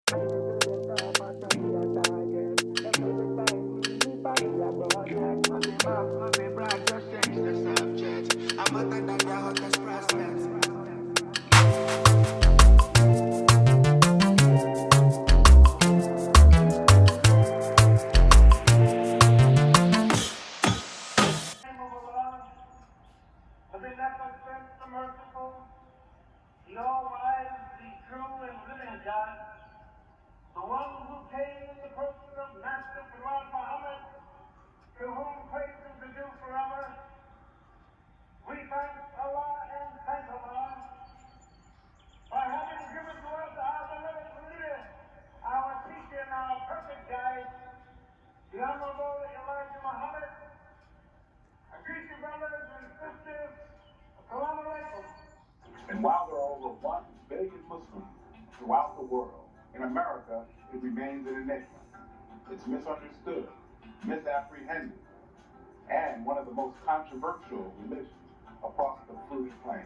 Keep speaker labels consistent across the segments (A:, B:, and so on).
A: The merciful, the all-wise, the true and living God, the one who came in the person of Master Prophet Muhammad, to whom praise is due forever. We thank Allah and thank Allah for having given to us our beloved leader, our teacher and our perfect guide, the Honorable Elijah Muhammad. I greet you, brothers and sisters. Assalamu alaikum.
B: And while there are over 1 billion Muslims throughout the world, in America, it remains an enigma. It's misunderstood, misapprehended, and one of the most controversial religions across the fruity plain.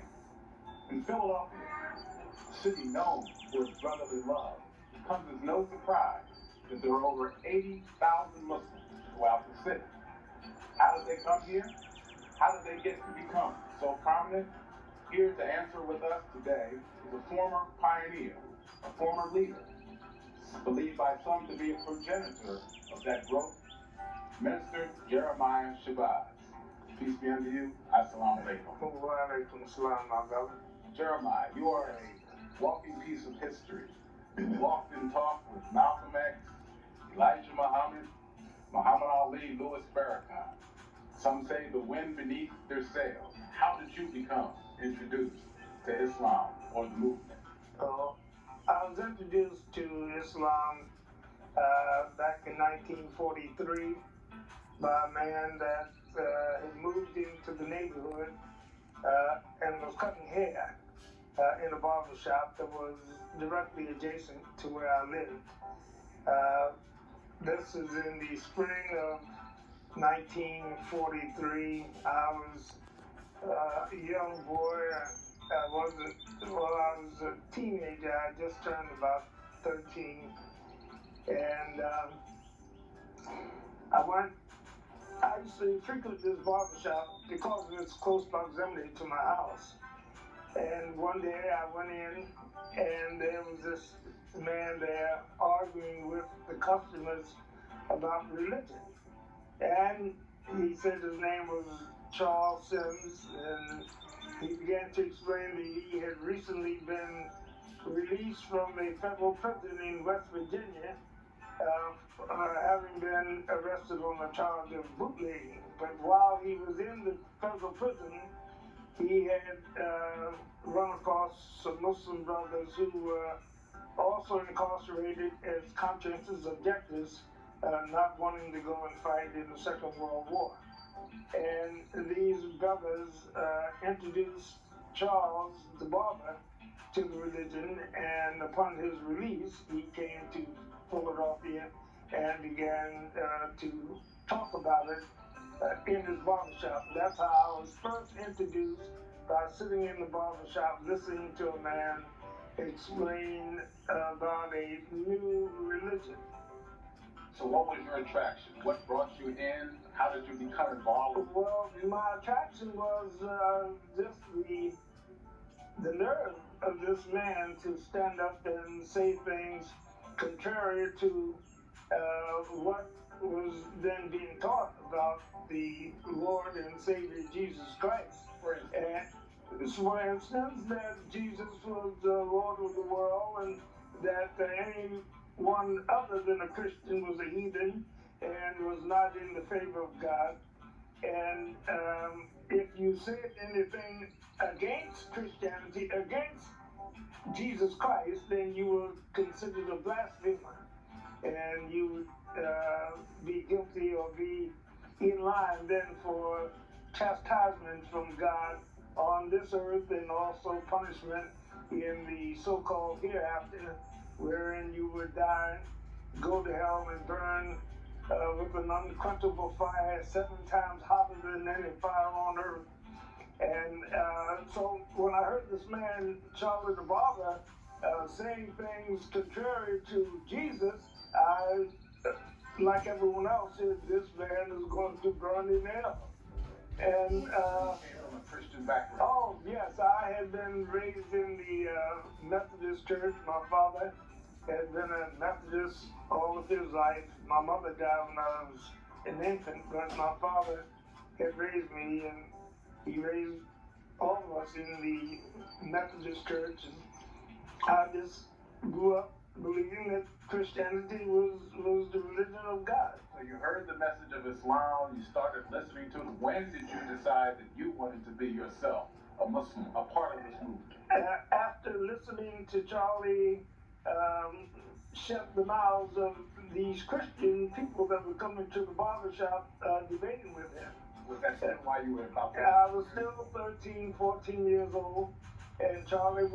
B: In Philadelphia, a city known for its brotherly love, it comes as no surprise that there are over 80,000 Muslims throughout the city. How did they come here? How did they get to become so prominent? Here to answer with us today is a former pioneer, a former leader, believed by some to be a progenitor of that growth, Minister Jeremiah Shabazz. Peace be unto you. Assalamu alaikum.
A: Wa alaikum assalam, my brother.
B: Jeremiah, you are a walking piece of history. You walked and talked with Malcolm X, Elijah Muhammad, Muhammad Ali, Louis Farrakhan. Some say the wind beneath their sails. How did you become introduced to Islam or the movement?
A: I was introduced to Islam back in 1943 by a man that had moved into the neighborhood and was cutting hair in a barbershop that was directly adjacent to where I lived. This is in the spring of 1943. I was a young boy. I was a teenager. I just turned about 13. And I used to frequent this barbershop because of its close proximity to my house. And one day I went in and there was this man there arguing with the customers about religion. And he said his name was Charles Sims, and he began to explain that he had recently been released from a federal prison in West Virginia, having been arrested on a charge of bootlegging. But while he was in the federal prison, he had run across some Muslim brothers who were also incarcerated as conscientious objectors, not wanting to go and fight in the Second World War. And these brothers introduced Charles, the barber, to the religion, and upon his release, he came to Philadelphia and began to talk about it in his barbershop. That's how I was first introduced, by sitting in the barbershop, listening to a man explain about a new religion.
B: So what was your attraction? What brought you in? How did you become involved?
A: Well, my attraction was just the nerve of this man to stand up and say things contrary to what was then being taught about the Lord and Savior Jesus Christ. And for instance, that Jesus was the Lord of the world, and that anyone other than a Christian was a heathen and was not in the favor of God. And if you said anything against Christianity, against Jesus Christ, then you were considered a blasphemer, and you would be guilty or be in line then for chastisement from God on this earth, and also punishment in the so-called hereafter, wherein you would die, go to hell, and burn with an unquenchable fire 7 times hotter than any fire on earth. And so when I heard this man, Charlie the barber, saying things contrary to Jesus, I, like everyone else, said this man is going to burn in hell. And
B: from a Christian background.
A: oh yes, I had been raised in the Methodist church. My father had been a Methodist all of his life. My mother died when I was an infant, but my father had raised me, and he raised all of us in the Methodist church. And I just grew up believing that Christianity was the religion of God.
B: So you heard the message of Islam, you started listening to it. When did you decide that you wanted to be yourself a Muslim, a part of this movement?
A: After listening to Charlie shut the mouths of these Christian people that were coming to the barbershop debating with him.
B: Was that still why you were about that?
A: I was still 13, 14 years old, and Charlie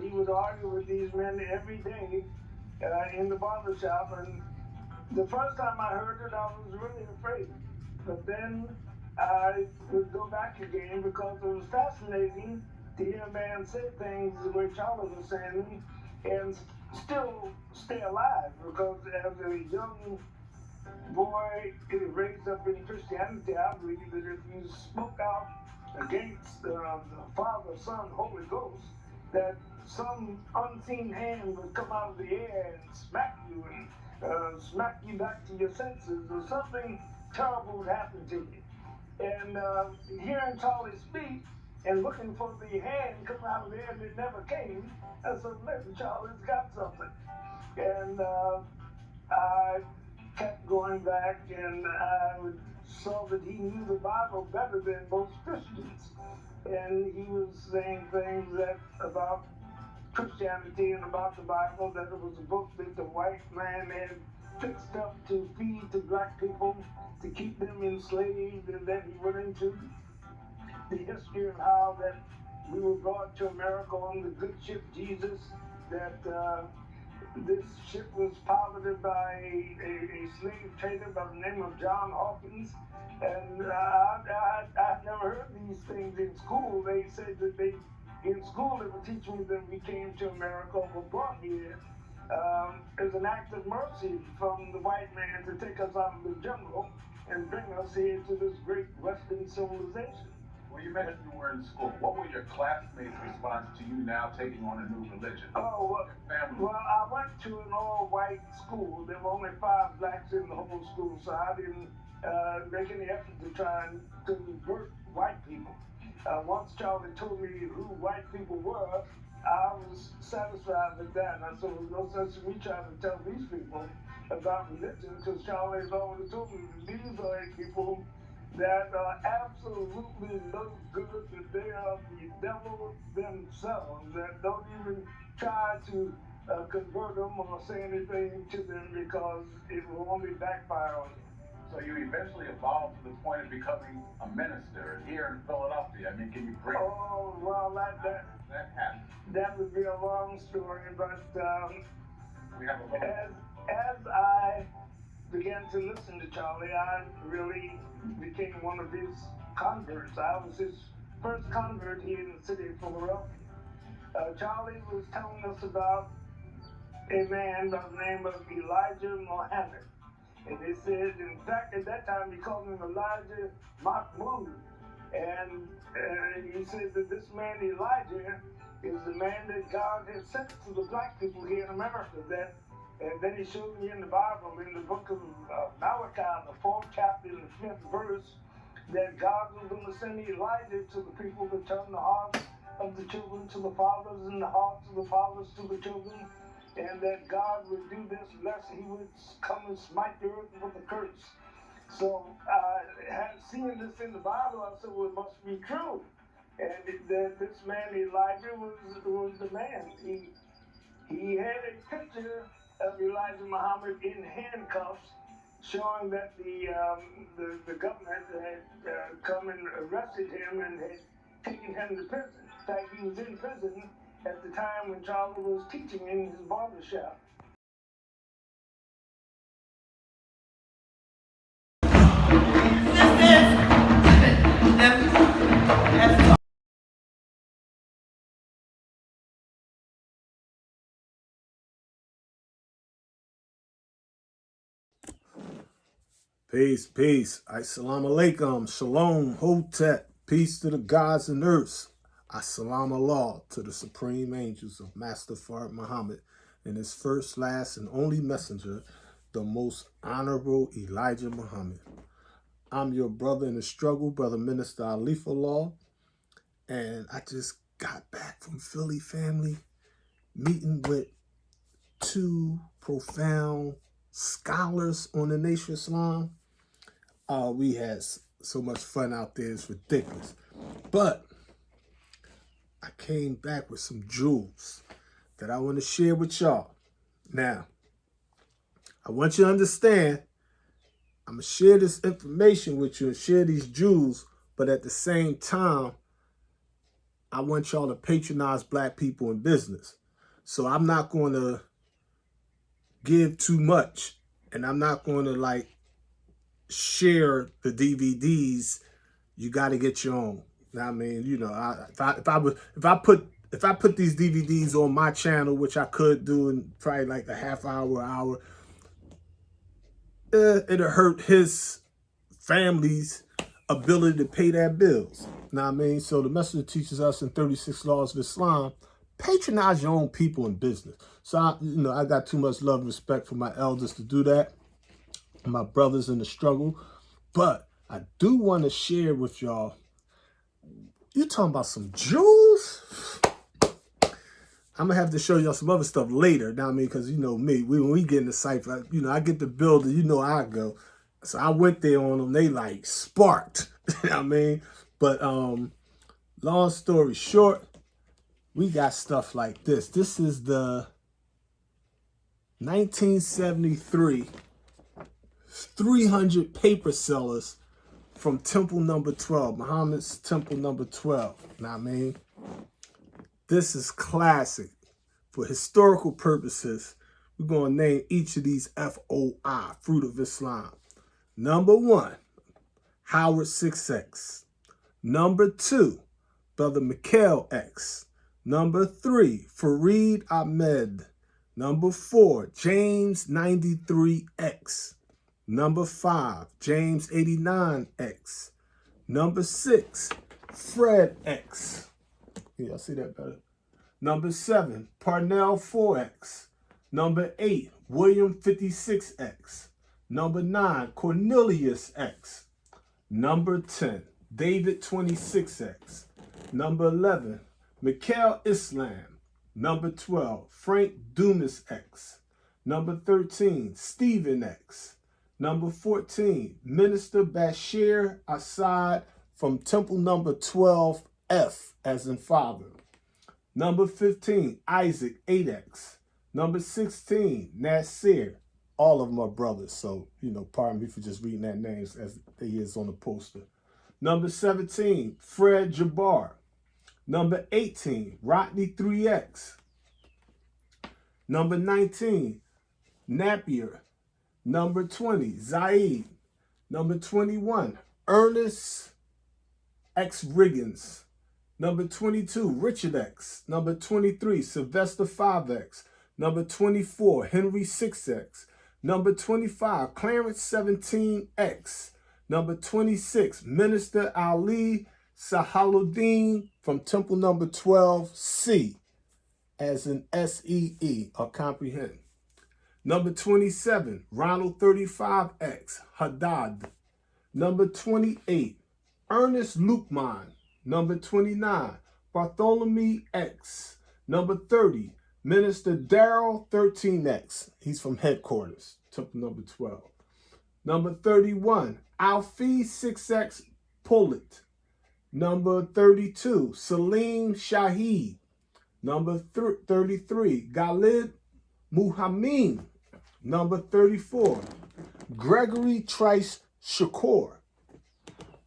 A: he would argue with these men every day in the barbershop. And the first time I heard it, I was really afraid. But then I would go back again because it was fascinating to hear a man say things the way Charlie was saying them and still stay alive. Because as a young boy raised up in Christianity, I believe that if you spoke out against the Father, Son, Holy Ghost, that some unseen hand would come out of the air and smack you and smack you back to your senses, or something terrible would happen to you. And hearing Charlie speak and looking for the hand coming out of the air, and it never came, I said, maybe Charlie's got something. And I kept going back, and I saw that he knew the Bible better than most Christians. And he was saying things about Christianity and about the Bible, that it was a book that the white man had fixed up to feed to black people, to keep them enslaved, and then he went into the history of how that we were brought to America on the good ship Jesus, that this ship was piloted by a slave trader by the name of John Hawkins. And I've never heard these things in school. They said that in school they were teaching me that we came to America, were brought here as an act of mercy from the white man to take us out of the jungle and bring us here to this great Western civilization.
B: Well, you mentioned you were in school. What were your classmates' response to you now taking on a new religion?
A: Oh, well, I went to an all-white school. There were only 5 blacks in the whole school, so I didn't make any effort to try and convert white people. Once Charlie told me who white people were, I was satisfied with that. And I said, well, no sense in me trying to tell these people about religion, because Charlie has already told me that these are people that are absolutely no good, that they are the devil themselves, that don't even try to convert them or say anything to them, because it will only backfire on you.
B: So you eventually evolved to the point of becoming a minister here in Philadelphia. I mean, can you bring?
A: Oh, well, that
B: happened.
A: That would be a long story, but
B: we have a little.
A: As I began to listen to Charlie, I really became one of his converts. I was his first convert here in the city of Philadelphia. Charlie was telling us about a man by the name of Elijah Muhammad. And they said, in fact, at that time, he called him Elijah Mahmoud. And he said that this man, Elijah, is the man that God had sent to the black people here in America. And then he showed me in the Bible, in the book of Malachi, the 4th chapter and the 5th verse, that God was going to send Elijah to the people to turn the hearts of the children to the fathers and the hearts of the fathers to the children. And that God would do this, lest he would come and smite the earth with a curse. So, seeing this in the Bible, I said, well, it must be true. And that this man, Elijah, was the man. He had a picture of Elijah Muhammad in handcuffs, showing that the government had come and arrested him and had taken him to prison. In fact, he was in prison at the time when Charlie was teaching in his barbershop.
C: Peace, peace. Assalamu alaikum. Shalom, hotep. Peace to the gods and earths. Assalamu Allah to the supreme angels of Master Fard Muhammad and his first, last, and only messenger, the most honorable Elijah Muhammad. I'm your brother in the struggle, Brother Minister Alifullah, and I just got back from Philly, family, meeting with two profound scholars on the Nation of Islam. We had so much fun out there, it's ridiculous. But I came back with some jewels that I want to share with y'all. Now, I want you to understand, I'm going to share this information with you and share these jewels, but at the same time, I want y'all to patronize black people in business. So I'm not going to give too much, and I'm not going to share the DVDs. You got to get your own. I mean, you know, if I put these DVDs on my channel, which I could do in probably like a half hour, it'll hurt his family's ability to pay their bills. You know what I mean? So the message teaches us in 36 Laws of Islam, patronize your own people in business. So I got too much love and respect for my elders to do that, my brothers in the struggle. But I do want to share with y'all, you talking about some jewels? I'm going to have to show y'all some other stuff later. Now, I mean, because you know me, when we get in the cipher, I get the building, I go. So I went there on them. They sparked. You know what I mean? But long story short, we got stuff like this. This is the 1973 300 paper sellers from Temple number 12, Muhammad's Temple number 12. You know what I mean? This is classic. For historical purposes, we're going to name each of these FOI, Fruit of Islam. Number 1, Howard 6X. Number 2, Brother Mikhail X. Number 3, Fareed Ahmed. Number 4, James 93X. Number 5, James 89X. Number 6, Fred X. Yeah, I see that better. Number 7, Parnell 4X. Number 8, William 56X. Number 9, Cornelius X. Number 10, David 26X. Number 11, Mikhail Islam. Number 12, Frank Dumas X. Number 13, Stephen X. Number 14, Minister Bashir Assad from Temple number 12F, as in father. Number 15, Isaac 8X. Number 16, Nasir. All of them are brothers, so, pardon me for just reading that names as they is on the poster. Number 17, Fred Jabbar. Number 18, Rodney 3X. Number 19, Napier. Number 20, Zaid. Number 21, Ernest X. Riggins. Number 22, Richard X. Number 23, Sylvester 5X. Number 24, Henry 6X. Number 25, Clarence 17X. Number 26, Minister Ali Sahaluddin from Temple number 12C, as in SEE, or comprehend. Number 27, Ronald 35X, Haddad. Number 28, Ernest Lukman. Number 29, Bartholomew X. Number 30, Minister Darrell 13X. He's from headquarters, Temple number 12. Number 31, Alfie 6X Pullet. Number 32, Salim Shahid. Number 33, Ghalib Muhammad. Number 34, Gregory Trice Shakur.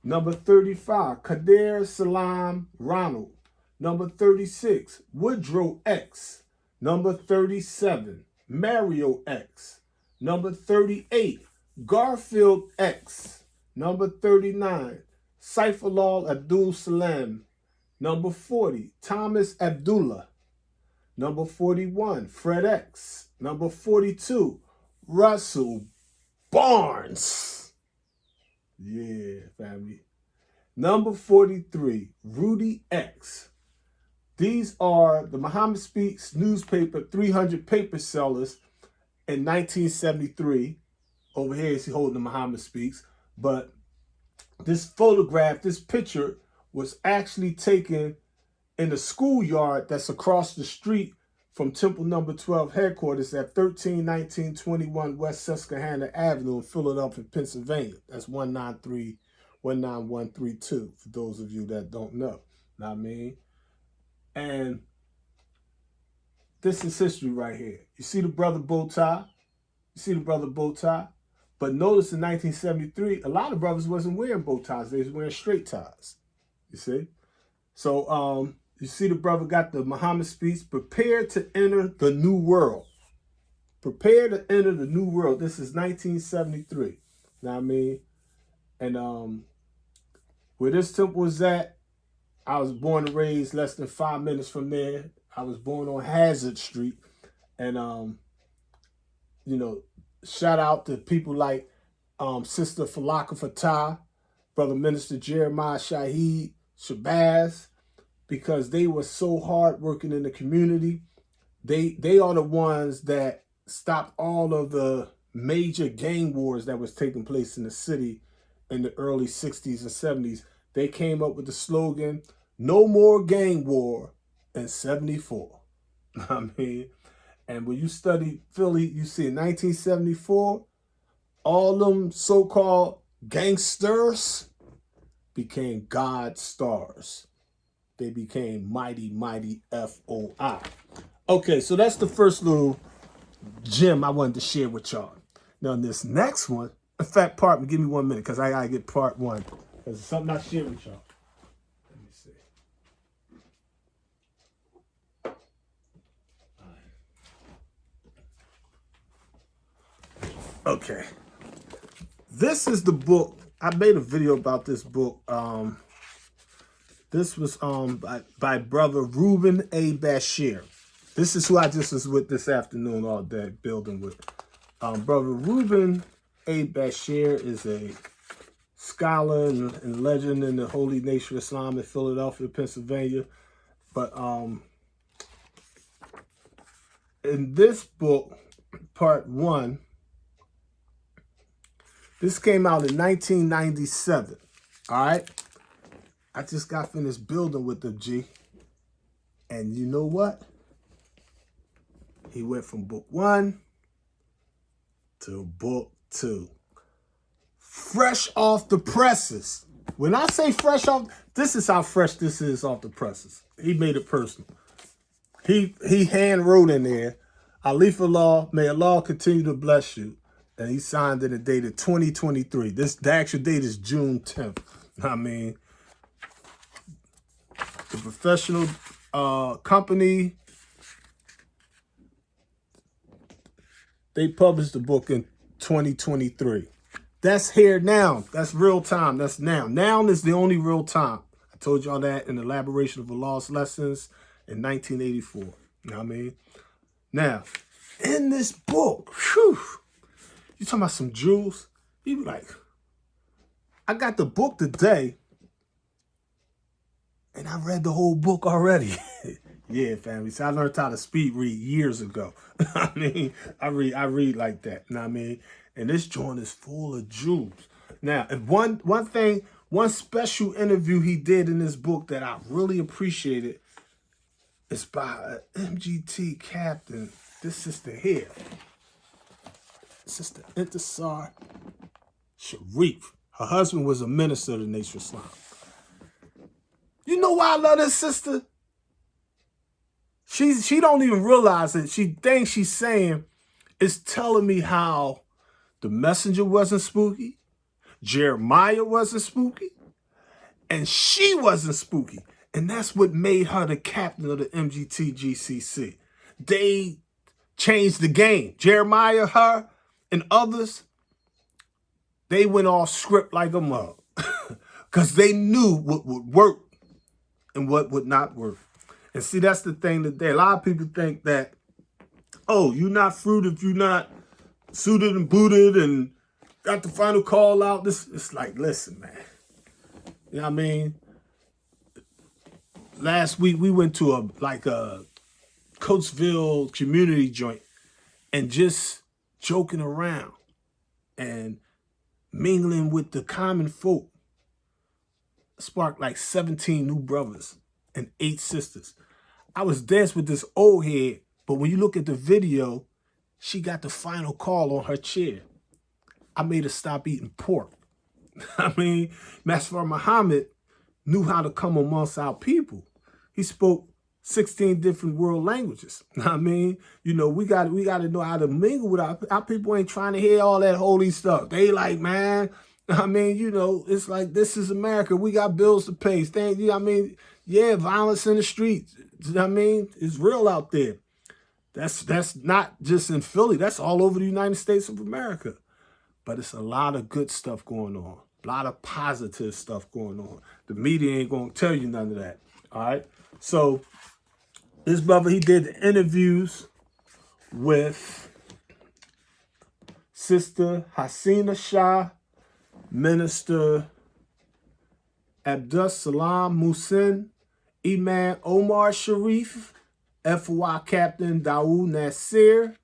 C: Number 35, Kader Salam Ronald. Number 36, Woodrow X. Number 37, Mario X. Number 38, Garfield X. Number 39, Saifullah Abdul Salam. Number 40, Thomas Abdullah. Number 41, Fred X. Number 42, Russell Barnes. Yeah, family. Number 43, Rudy X. These are the Muhammad Speaks newspaper 300 paper sellers in 1973. Over here is holding the Muhammad Speaks. But this photograph, this picture was actually taken in the schoolyard that's across the street from Temple Number 12 headquarters at 131921 West Susquehanna Avenue in Philadelphia, Pennsylvania. That's 19132 for those of you that don't know. Know what I mean? And this is history right here. You see the brother bow tie? You see the brother bow tie? But notice in 1973, a lot of brothers wasn't wearing bow ties. They was wearing straight ties. You see? So, you see the brother got the Muhammad Speaks, prepare to enter the new world. Prepare to enter the new world. This is 1973. Know what I mean? And where this temple was at, I was born and raised less than 5 minutes from there. I was born on Hazard Street. And, you know, shout out to people like Sister Falaka Fatah, Brother Minister Jeremiah Shaheed, Shabazz, because they were so hard working in the community. They are the ones that stopped all of the major gang wars that was taking place in the city in the early 60s and 70s. They came up with the slogan, "No more gang war," in 74. I mean, and when you study Philly, you see in 1974, all them so-called gangsters became God stars. They became mighty, mighty FOI. Okay, so that's the first little gem I wanted to share with y'all. Now, this next one, in fact, give me 1 minute, because I got to get part one. Because it's something I share with y'all. Let me see. Okay. This is the book. I made a video about this book. This was by Brother Reuben A. Bashir. This is who I just was with this afternoon all day, building with. Brother Reuben A. Bashir is a scholar and legend in the Holy Nation of Islam in Philadelphia, Pennsylvania. But in this book, part one, this came out in 1997. All right? I just got finished building with the G. And you know what? He went from book 1 to book 2. Fresh off the presses. When I say fresh off, this is how fresh this is off the presses. He made it personal. He hand wrote in there, Alif Allah, may Allah continue to bless you. And he signed it and dated 2023. The actual date is June 10th. I mean, the professional company, they published the book in 2023. That's here now. That's real time. That's now. Now is the only real time. I told y'all that in Elaboration of Allah's Lessons in 1984. You know what I mean? Now, in this book, whew, you talking about some jewels? You be like, I got the book today, and I read the whole book already. Yeah, family. So I learned how to speed read years ago. I mean, I read like that. You know what I mean? And this joint is full of jewels. Now, and one special interview he did in this book that I really appreciated is by an MGT captain. This sister here. Sister Intisar Sharif. Her husband was a minister of the Nation of Islam. You know why I love this sister? She don't even realize it. She thinks she's saying it's telling me how the messenger wasn't spooky, Jeremiah wasn't spooky, and she wasn't spooky. And that's what made her the captain of the MGT GCC. They changed the game. Jeremiah, her, and others, they went off script like a mug. Because they knew what would work and what would not work. And see, that's the thing today. A lot of people think that, oh, you're not fruit if you're not suited and booted and got the final call out. It's like, listen, man. You know what I mean? Last week we went to a Coatesville community joint and just joking around and mingling with the common folk sparked like 17 new brothers and 8 sisters. I was dancing with this old head, but when you look at the video, she got the final call on her chair. I made her stop eating pork. I mean, Master Muhammad knew how to come amongst our people. He spoke 16 different world languages. I mean, you know, we got to know how to mingle with our people. Ain't trying to hear all that holy stuff. They like, man, I mean, you know, it's like, this is America. We got bills to pay. I mean, yeah, violence in the streets. I mean, it's real out there. That's not just in Philly. That's all over the United States of America. But it's a lot of good stuff going on. A lot of positive stuff going on. The media ain't going to tell you none of that. All right? So this brother, he did the interviews with Sister Hasina Shah, Minister Abdus Salam Musin, Imam Omar Sharif, FY Captain Dawood Nasir,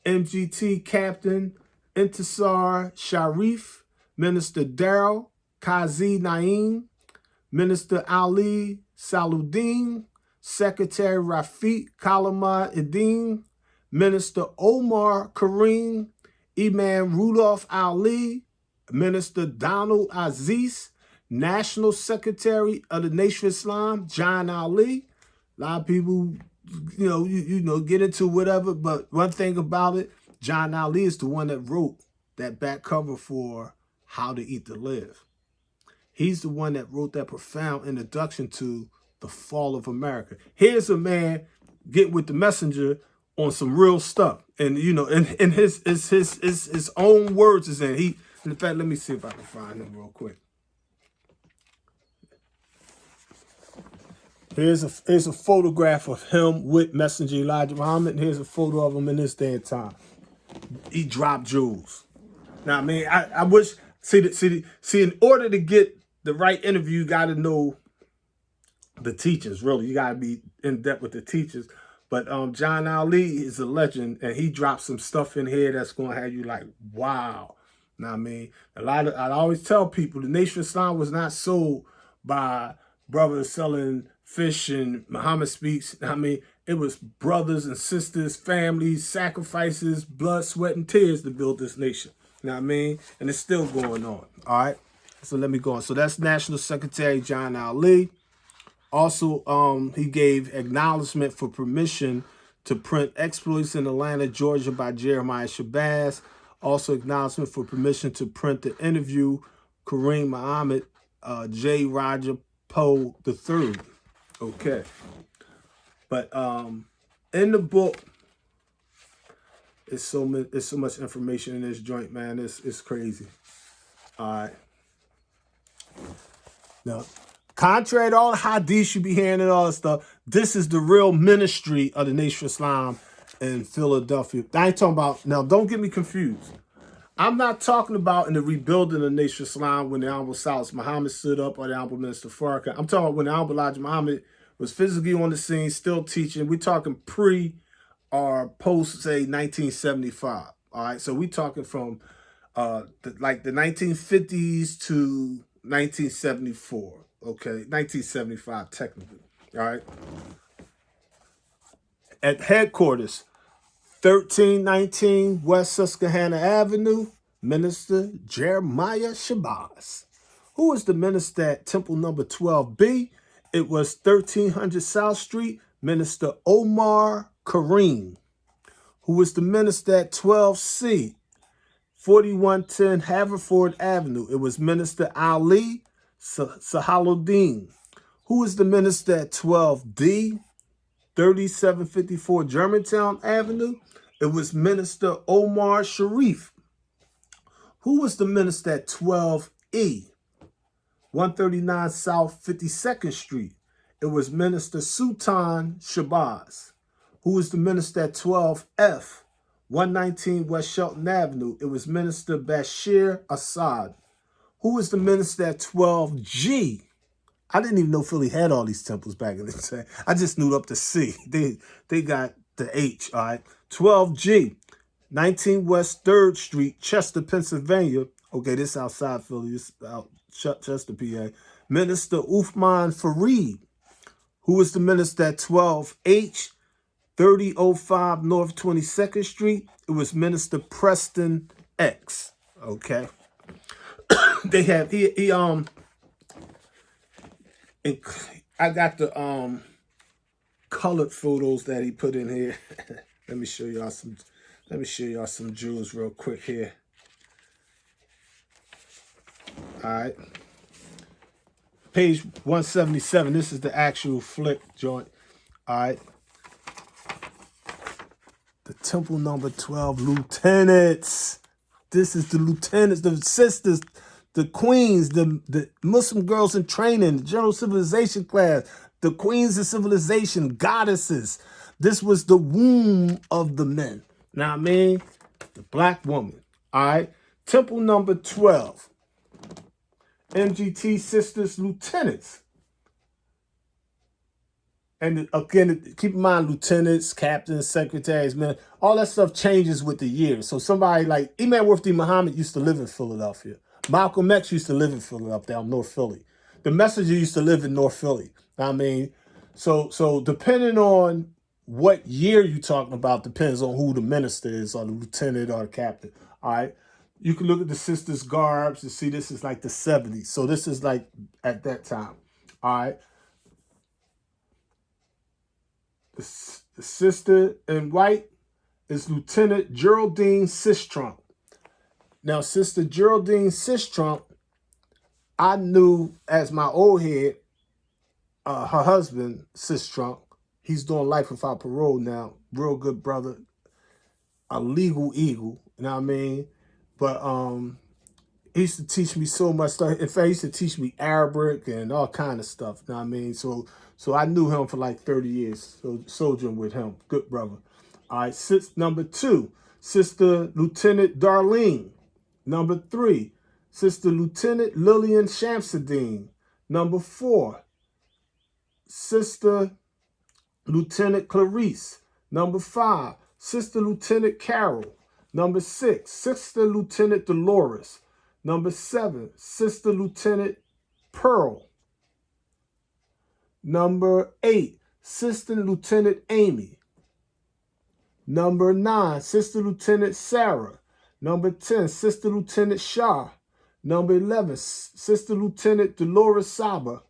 C: MGT Captain Intisar Sharif, Minister Darrell Qazi Naeem, Minister Ali Saluddin, Secretary Rafiq Kalama Eddin, Minister Omar Kareem, Imam Rudolph Ali, Minister Donald Aziz, National Secretary of the Nation of Islam, John Ali. A lot of people, you know, get into whatever, but one thing about it, John Ali is the one that wrote that back cover for How to Eat to Live. He's the one that wrote that profound introduction to the fall of America. Here's a man get with the messenger on some real stuff. And, you know, and his own words is in. In fact, let me see if I can find him real quick. Here's a photograph of him with Messenger Elijah Muhammad, and here's a photo of him in this day and time. He dropped jewels. Now, I mean, I wish, see, in order to get the right interview, you got to know the teachers, really. You got to be in depth with the teachers. But John Ali is a legend, and he dropped some stuff in here that's going to have you like, wow. Now, I mean, I always tell people the Nation of Islam was not sold by brothers selling fish and Muhammad speaks. I mean, it was brothers and sisters, families, sacrifices, blood, sweat, and tears to build this nation. You know what I mean? And it's still going on. All right? So let me go on. So that's National Secretary John Ali. Also, he gave acknowledgement for permission to print Exploits in Atlanta, Georgia by Jeremiah Shabazz. Also acknowledgement for permission to print the interview Kareem Muhammad, J. Roger Poe III. Okay. But in the book, it's so much information in this joint, man. It's crazy. All right. Now, contrary to all the hadiths you be hearing and all that stuff, this is the real ministry of the Nation of Islam in Philadelphia. I ain't talking about, now don't get me confused. I'm not talking about in the rebuilding of the Nation of Islam when the Honorable Salas Muhammad stood up or the Honorable Minister Farrakhan. I'm talking about when the Honorable Elijah Muhammad was physically on the scene, still teaching. We're talking pre or post, say, 1975. All right, so we're talking from the 1950s to 1974. Okay, 1975 technically. All right. At headquarters, 1319 West Susquehanna Avenue, Minister Jeremiah Shabazz. Who was the minister at Temple number 12B? It was 1300 South Street, Minister Omar Kareem. Who was the minister at 12C, 4110 Haverford Avenue? It was Minister Ali Sahaluddin. Who was the minister at 12D, 3754 Germantown Avenue? It was Minister Omar Sharif. Who was the minister at 12E, 139 South 52nd Street? It was Minister Sultan Shabazz. Who was the minister at 12F, 119 West Shelton Avenue. It was Minister Bashir Assad. Who was the minister at 12G? I didn't even know Philly had all these temples back in the day. I just knew up to C. They got the H, all right? 12G, 19 West 3rd Street, Chester, Pennsylvania. Okay, this outside Philly. This out Chester, PA. Minister Uthman Fareed. Who was the minister at 12H, 3005 North 22nd Street? It was Minister Preston X. Okay. They have I got the colored photos that he put in here. Let me show y'all some jewels real quick here. All right. Page 177. This is the actual flip joint. All right. The temple number 12 lieutenants. This is the lieutenants, the sisters, the queens, the Muslim girls in training, the general civilization class, the queens of civilization, goddesses. This was the womb of the men. Now, I mean, the black woman. All right. Temple number 12. MGT sisters, lieutenants. And again, keep in mind, lieutenants, captains, secretaries, men, all that stuff changes with the years. So somebody like Imam Worthy Muhammad used to live in Philadelphia. Malcolm X used to live in Philadelphia, down North Philly. The Messenger used to live in North Philly. I mean, so depending on what year you're talking about depends on who the minister is, or the lieutenant or the captain. All right. You can look at the sisters' garbs and see this is like the 70s. So this is like at that time. All right. The sister in white is Lieutenant Geraldine Sistrunk. Now, Sister Geraldine Sistrunk, I knew as my old head, her husband, Sistrunk. He's doing life without parole now. Real good brother. A legal eagle, you know what I mean? But he used to teach me so much stuff. In fact, he used to teach me Arabic and all kind of stuff, you know what I mean? So I knew him for like 30 years, so soldiering with him. Good brother. All right, number 2, Sister Lieutenant Darlene. Number 3, Sister Lieutenant Lillian Shamsuddin. Number 4, Sister Lieutenant Clarice. Number 5, Sister Lieutenant Carol. Number 6, Sister Lieutenant Dolores. Number 7, Sister Lieutenant Pearl. Number 8, Sister Lieutenant Amy. Number 9, Sister Lieutenant Sarah. Number 10, Sister Lieutenant Shah. Number 11, Sister Lieutenant Dolores Saba.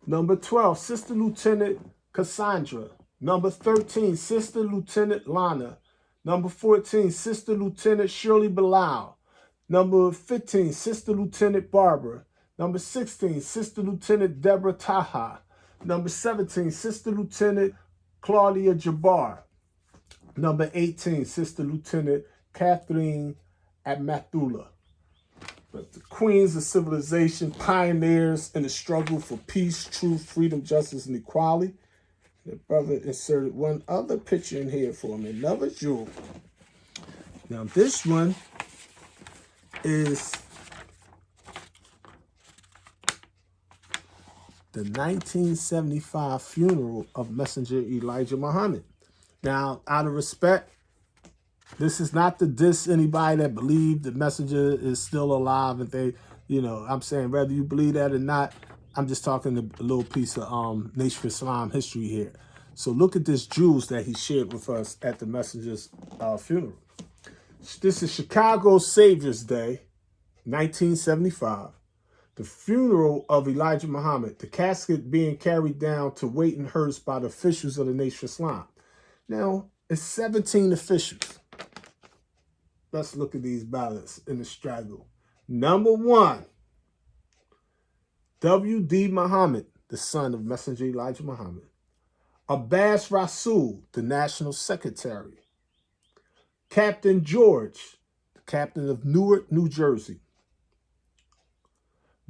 C: Number 12, Sister Lieutenant Cassandra. Number 13, Sister Lieutenant Lana. Number 14, Sister Lieutenant Shirley Bilal. Number 15, Sister Lieutenant Barbara. Number 16, Sister Lieutenant Deborah Taha. Number 17, Sister Lieutenant Claudia Jabbar. Number 18, Sister Lieutenant Catherine Abmathula. But the queens of civilization, pioneers in the struggle for peace, truth, freedom, justice, and equality. The brother inserted one other picture in here for me, another jewel. Now this one is the 1975 funeral of Messenger Elijah Muhammad. Now, out of respect, this is not to diss anybody that believe the Messenger is still alive and I'm saying whether you believe that or not, I'm just talking a little piece of Nation of Islam history here. So look at this jewels that he shared with us at the Messenger's funeral. This is Chicago Savior's Day, 1975. The funeral of Elijah Muhammad, the casket being carried down to waiting hearse by the officials of the Nation of Islam. Now, it's 17 officials. Let's look at these ballots in the struggle. Number 1, W.D. Muhammad, the son of Messenger Elijah Muhammad. Abbas Rasul, the National Secretary. Captain George, the captain of Newark, New Jersey.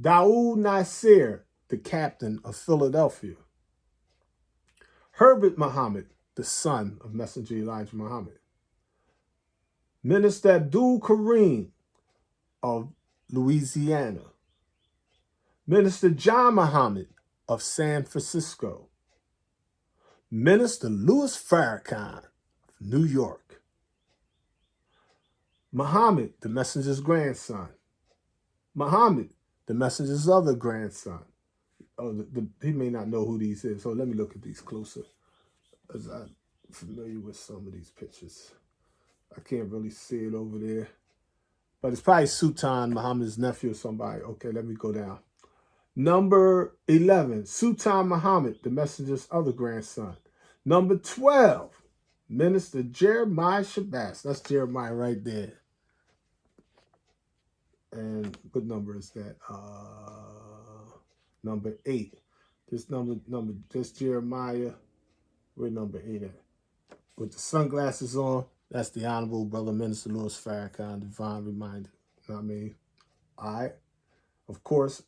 C: Daoud Nasir, the captain of Philadelphia. Herbert Muhammad, the son of Messenger Elijah Muhammad. Minister Abdul Kareem of Louisiana. Minister John Muhammad of San Francisco. Minister Louis Farrakhan of New York. Muhammad, the messenger's grandson. Muhammad, the messenger's other grandson. Oh, he may not know who these is, so let me look at these closer, as I'm familiar with some of these pictures. I can't really see it over there, but it's probably Sultan Muhammad's nephew or somebody. Okay, let me go down. Number 11, Sultan Muhammad, the messenger's other grandson. Number 12, Minister Jeremiah Shabazz. That's Jeremiah right there. And what number is that? Number 8. This Jeremiah. Where number 8 at? With the sunglasses on, that's the Honorable Brother Minister Louis Farrakhan, divine reminder. You know what I mean? All right. Of course,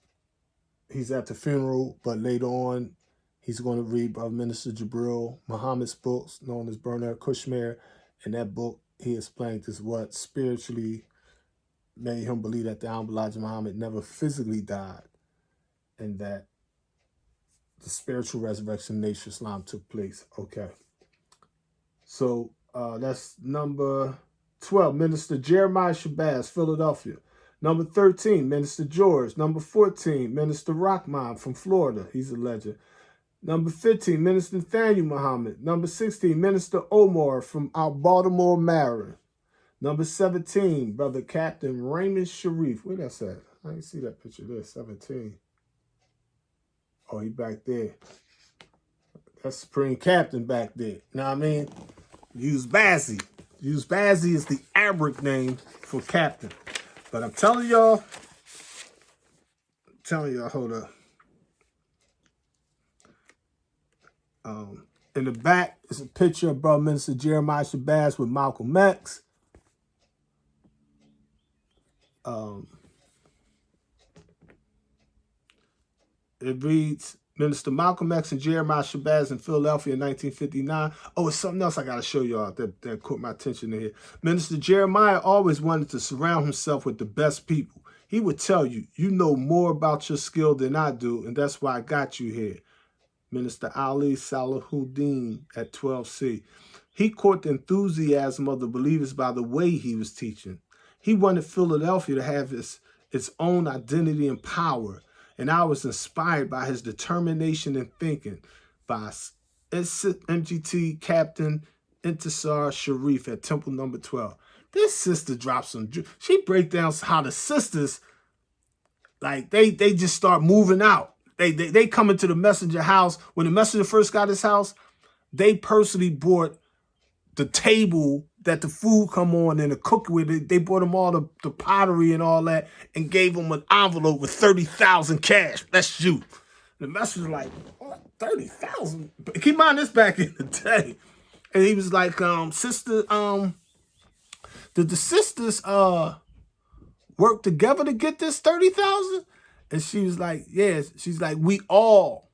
C: he's at the funeral, but later on, he's going to read Brother Minister Jabril Muhammad's books, known as Bernard Kushmir. In that book, he explains this what spiritually made him believe that the Honorable Elijah Muhammad never physically died, and that the spiritual resurrection of Nation Islam took place. Okay. So that's number 12, Minister Jeremiah Shabazz, Philadelphia. Number 13, Minister George. Number 14, Minister Rahman from Florida. He's a legend. Number 15, Minister Nathaniel Muhammad. Number 16, Minister Omar from out Baltimore, Maryland. Number 17, Brother Captain Raymond Sharif. Where that's at? I didn't see that picture there, 17. Oh, he back there. That's Supreme Captain back there. You know what I mean? Shabazz. Shabazz is the Arabic name for captain. But I'm telling y'all, hold up. In the back is a picture of Brother Minister Jeremiah Shabazz with Malcolm X. It reads, Minister Malcolm X and Jeremiah Shabazz in Philadelphia in 1959. Oh, it's something else I got to show y'all that caught my attention here. Minister Jeremiah always wanted to surround himself with the best people. He would tell you, you know more about your skill than I do, and that's why I got you here. Minister Ali Salahuddin at 12C. He caught the enthusiasm of the believers by the way he was teaching. He wanted Philadelphia to have its own identity and power. And I was inspired by his determination and thinking by MGT Captain Intisar Sharif at Temple number 12. This sister drops some, she breaks down how the sisters, like they just start moving out. They come into the messenger house. When the messenger first got his house, they personally bought the table that the food come on and the cooking with. They bought him all the pottery and all that and gave him an envelope with 30,000 cash. That's you. The messenger like, oh, 30,000? Keep in mind this back in the day. And he was like, sister, did the sisters work together to get this 30,000? And she was like, yes. She's like, we all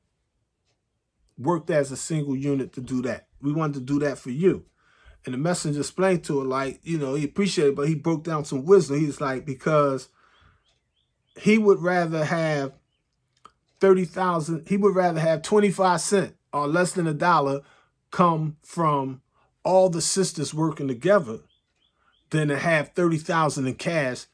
C: worked as a single unit to do that. We wanted to do that for you. And the messenger explained to her, like, you know, he appreciated it, but he broke down some wisdom. He's like, because he would rather have 30,000, he would rather have 25 cents or less than $1 come from all the sisters working together than to have 30,000 in cash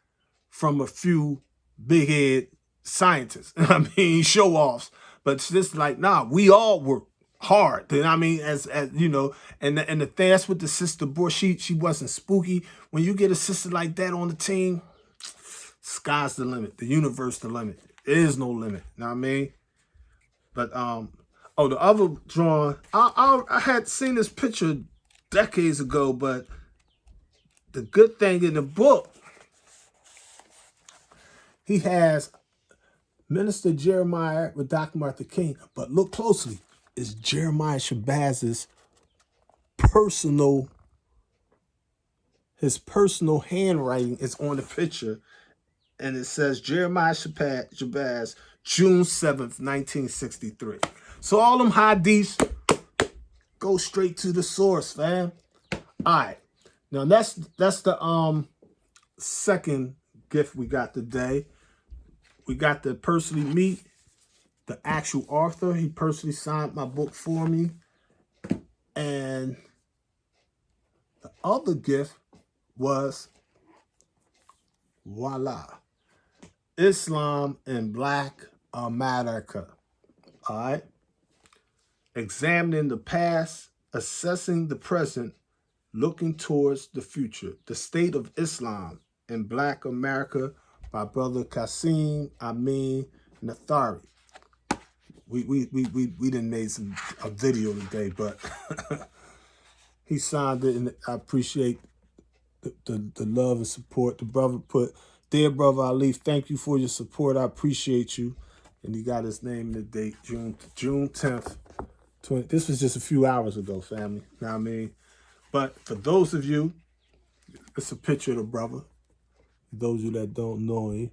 C: from a few big head scientists. I mean, show offs. But it's just like, nah, we all work hard. I mean, as you know, and the thing, that's what the sister brought. She wasn't spooky. When you get a sister like that on the team, sky's the limit. The universe the limit. There is no limit. You know what I mean? But oh, the other drawing, I had seen this picture decades ago, but the good thing in the book, he has Minister Jeremiah with Dr. Martha King, but look closely. Is Jeremiah Shabazz's his personal handwriting is on the picture, and it says Jeremiah Shabazz, June 7th, 1963. So all them hadiths go straight to the source, fam. All right. Now that's the second gift we got today. We got to personally meet the actual author. He personally signed my book for me. And the other gift was, voila, Islam in Black America. All right. Examining the past, assessing the present, looking towards the future. The State of Islam in Black America by Brother Qasim Amin Nathari. We didn't make a video today, but he signed it, and I appreciate the love and support. The brother put, "Dear Brother Ali, thank you for your support. I appreciate you." And he got his name and the date, June 10th. This was just a few hours ago, family. You know what I mean? But for those of you, it's a picture of the brother. For those of you that don't know him, you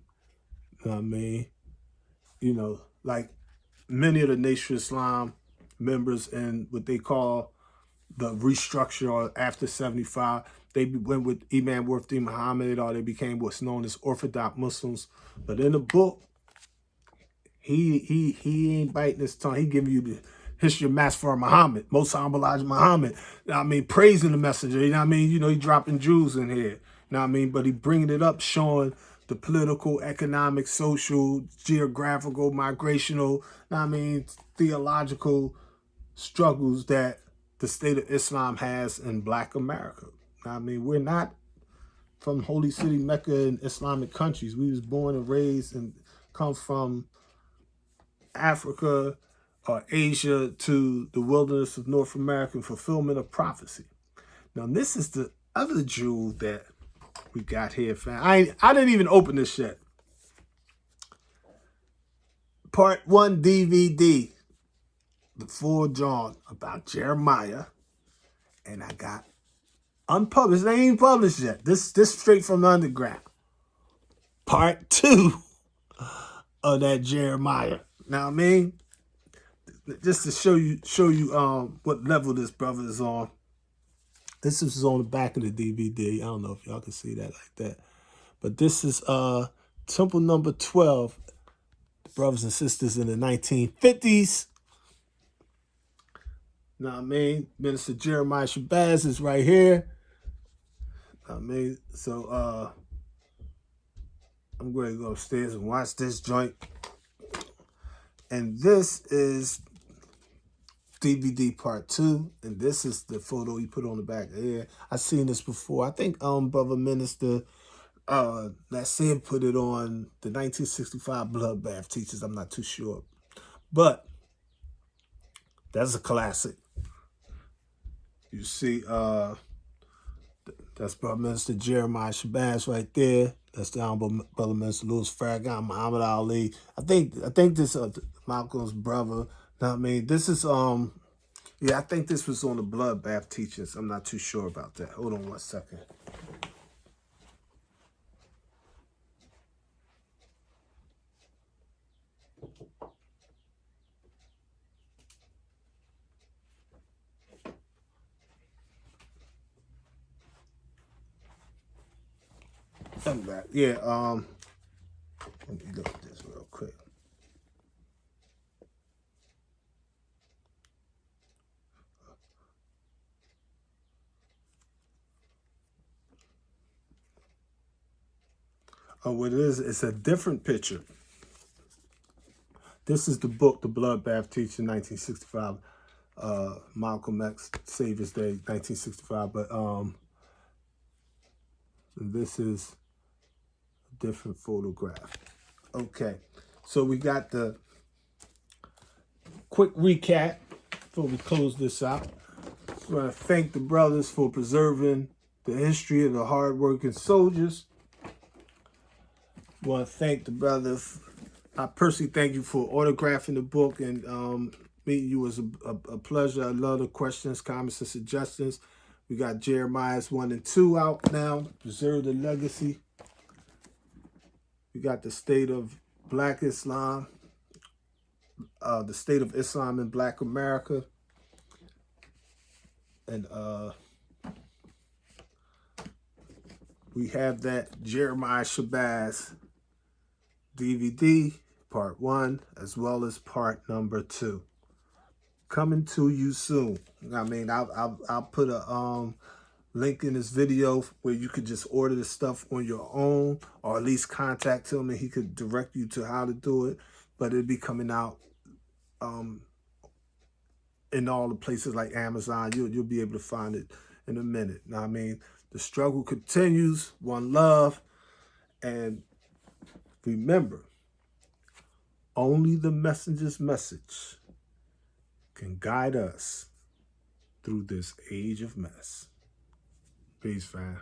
C: know what I mean? You know, like many of the Nation of Islam members and what they call the restructure or after 75, they went with Imam Worthy Muhammad, or they became what's known as Orthodox Muslims. But in the book, he ain't biting his tongue. He giving you the history of Master Muhammad, Most Humble Elijah Muhammad. You know what I mean? Praising the messenger. You know what I mean? You know, he dropping Jews in here. You know what I mean? But he bringing it up, showing the political, economic, social, geographical, migrational, you know what I mean, theological struggles that the State of Islam has in Black America. You know what I mean? We're not from Holy City, Mecca, and Islamic countries. We was born and raised and come from Africa or Asia to the wilderness of North America, fulfillment of prophecy. Now, this is the other jewel that we got here, fam. I didn't even open this yet. Part 1 DVD, the full John about Jeremiah, and I got unpublished. They ain't published yet. This straight from the underground. Part 2 of that Jeremiah. Now, I mean, just to show you what level this brother is on. This is on the back of the DVD. I don't know if y'all can see that like that. But this is Temple number 12, brothers and sisters in the 1950s. Know what I mean? Minister Jeremiah Shabazz is right here. Know what I mean? So I'm going to go upstairs and watch this joint. And this is DVD part 2, and this is the photo he put on the back of here. I've seen this before. I think Brother Minister that said put it on the 1965 Bloodbath Teachers. I'm not too sure. But that's a classic. You see, that's Brother Minister Jeremiah Shabazz right there. That's the Honorable Brother Minister Louis Farragut, Muhammad Ali. I think this Malcolm's brother. Know what I mean? This is yeah, I think this was on the Bloodbath Teachings. I'm not too sure about that. Hold on one second. I'm back. Yeah, let me look at this real quick. Oh, what it is, it's a different picture. This is the book, The Bloodbath Teaching, 1965. Malcolm X, Savior's Day, 1965. But this is a different photograph. Okay, so we got the quick recap before we close this out. I want to thank the brothers for preserving the history of the hardworking soldiers. I want to thank the brothers. I personally thank you for autographing the book, and meeting you was a pleasure. I love the questions, comments, and suggestions. We got Jeremiah's 1 and 2 out now. Preserve the legacy. We got the State of Black Islam, the State of Islam in Black America, and we have that Jeremiah Shabazz DVD, part 1, as well as part number 2. Coming to you soon. I mean, I'll put a link in this video where you could just order the stuff on your own, or at least contact him and he could direct you to how to do it. But it'll be coming out in all the places like Amazon. You'll be able to find it in a minute. Now, I mean, the struggle continues. One love. And remember, only the messenger's message can guide us through this age of mess. Peace, fam.